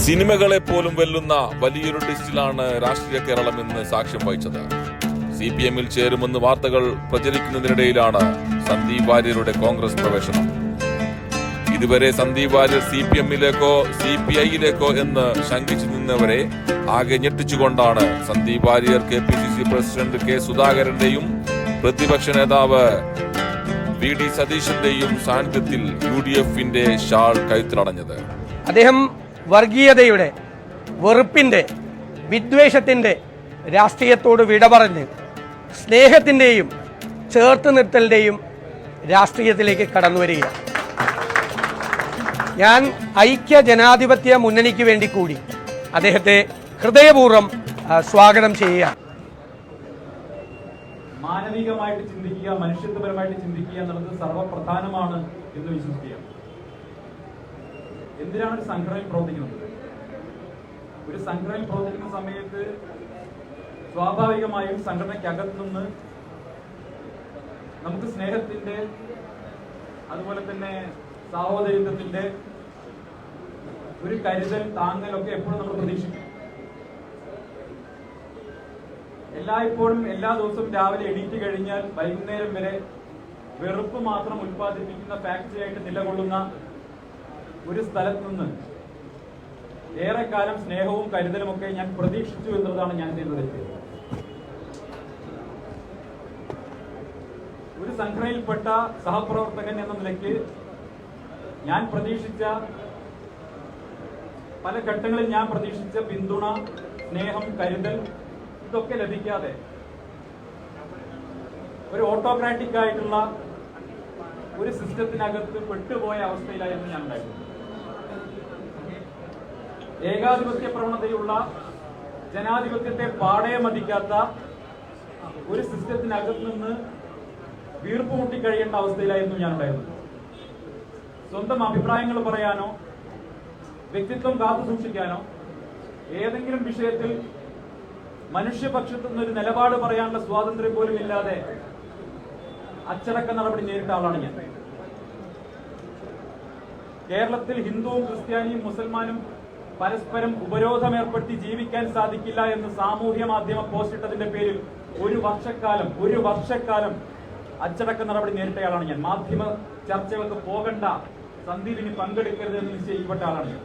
സിനിമകളെ പോലും വെല്ലുന്ന വലിയൊരു ലിസ്റ്റിലാണ് രാഷ്ട്രീയ കേരളം ഇന്ന് സാക്ഷ്യം വഹിച്ചത്. CPM-ൽ ചേരുമെന്ന് വാർത്തകൾ പ്രചരിക്കുന്നതിനിടയിലാണ് സന്ദീപ് വാര്യരുടെ കോൺഗ്രസ് പ്രവേശനം. ഇതുവരെ സന്ദീപ് വാര്യർ CPM-ലേക്കോ CPI-ലേക്കോ എന്ന് ശങ്കിച്ചു നിന്നവരെ ആകെ ഞെട്ടിച്ചുകൊണ്ടാണ് Sandeep Warrier KPCC president K. സുധാകരന്റെയും പ്രതിപക്ഷ നേതാവ് VD സതീശന്റെയും സാന്നിധ്യത്തിൽ UDF-ന്റെ ഷാൾ കഴുത്തിലടഞ്ഞത്. അദ്ദേഹം വർഗീയതയുടെ, വെറുപ്പിന്റെ, വിദ്വേഷത്തിന്റെ രാഷ്ട്രീയത്തോട് വിട പറഞ്ഞ് സ്നേഹത്തിന്റെയും ചേർത്ത് നിർത്തലിന്റെയും രാഷ്ട്രീയത്തിലേക്ക് കടന്നു വരികയാണ്. ഞാൻ ഐക്യ ജനാധിപത്യ മുന്നണിക്ക് വേണ്ടി കൂടി അദ്ദേഹത്തെ ഹൃദയപൂർവ്വം സ്വാഗതം ചെയ്യുകയാണ്. മാനവികമായിട്ട് ചിന്തിക്കുക, മനുഷ്യത്വപരമായിട്ട് ചിന്തിക്കുക എന്നുള്ളത് സർവപ്രധാനമാണ് എന്ന് വിശ്വസിക്കുക. എന്തിനാണ് ഒരു സംഘടനയിൽ പ്രവർത്തിക്കുന്നത്? ഒരു സംഘടനയിൽ പ്രവർത്തിക്കുന്ന സമയത്ത് സ്വാഭാവികമായും സംഘടനയ്ക്കകത്ത് നിന്ന് നമുക്ക് സ്നേഹത്തിന്റെ, അതുപോലെ തന്നെ സഹോദരത്വത്തിന്റെ ഒരു കരുതൽ, താങ്ങലൊക്കെ എപ്പോഴും നമ്മൾ പ്രതീക്ഷിക്കും. എല്ലായ്പ്പോഴും എല്ലാ ദിവസവും രാവിലെ എണീറ്റ് കഴിഞ്ഞാൽ വൈകുന്നേരം വരെ വെറുപ്പ് മാത്രം ഉൽപ്പാദിപ്പിക്കുന്ന ഫാക്ടറിയായിട്ട് നിലകൊള്ളുന്ന ഒരു സ്ഥലത്ത് നിന്ന് ഏറെക്കാലം സ്നേഹവും കരുതലുമൊക്കെ ഞാൻ പ്രതീക്ഷിച്ചു എന്നുള്ളതാണ് ഞാൻ ചെയ്യുന്നത്. ഒരു സംഘടനയിൽപ്പെട്ട സഹപ്രവർത്തകൻ എന്ന നിലയ്ക്ക് ഞാൻ പ്രതീക്ഷിച്ച, പല ഘട്ടങ്ങളിൽ ഞാൻ പ്രതീക്ഷിച്ച പിന്തുണ, സ്നേഹം, കരുതൽ ഇതൊക്കെ ലഭിക്കാതെ ഒരു ഓട്ടോക്രാറ്റിക് ആയിട്ടുള്ള ഒരു സിസ്റ്റത്തിനകത്ത് പെട്ടുപോയ അവസ്ഥയിലായിരുന്നു ഞാൻ ഉണ്ടായിരുന്നത്. ഏകാധിപത്യ പ്രവണതയുള്ള, ജനാധിപത്യത്തെ പാടെ മതിക്കാത്ത ഒരു സിസ്റ്റത്തിനകത്ത് നിന്ന് വീർപ്പുമുട്ടി കഴിയേണ്ട അവസ്ഥയിലായിരുന്നു ഞാൻ ഉണ്ടായിരുന്നത്. സ്വന്തം അഭിപ്രായങ്ങൾ പറയാനോ വ്യക്തിത്വം കാത്തു സൂക്ഷിക്കാനോ ഏതെങ്കിലും വിഷയത്തിൽ മനുഷ്യപക്ഷത്തു നിന്നൊരു നിലപാട് പറയാനുള്ള സ്വാതന്ത്ര്യം പോലും ഇല്ലാതെ അച്ചടക്ക നടപടി നേരിട്ട ആളാണ് ഞാൻ. കേരളത്തിൽ ഹിന്ദുവും ക്രിസ്ത്യാനിയും മുസൽമാനും പരസ്പരം ഉപരോധമേർപ്പെടുത്തി ജീവിക്കാൻ സാധിക്കില്ല എന്ന് സാമൂഹ്യ മാധ്യമ പോസ്റ്റ് ഇട്ടതിന്റെ പേരിൽ ഒരു വർഷക്കാലം അച്ചടക്ക നടപടി നേരിട്ടയാളാണ് ഞാൻ. മാധ്യമ ചർച്ചകൾക്ക് പോകണ്ട, സന്ദീപിന് പങ്കെടുക്കരുത് എന്ന് നിശ്ചയിക്കപ്പെട്ട ആളാണ് ഞാൻ.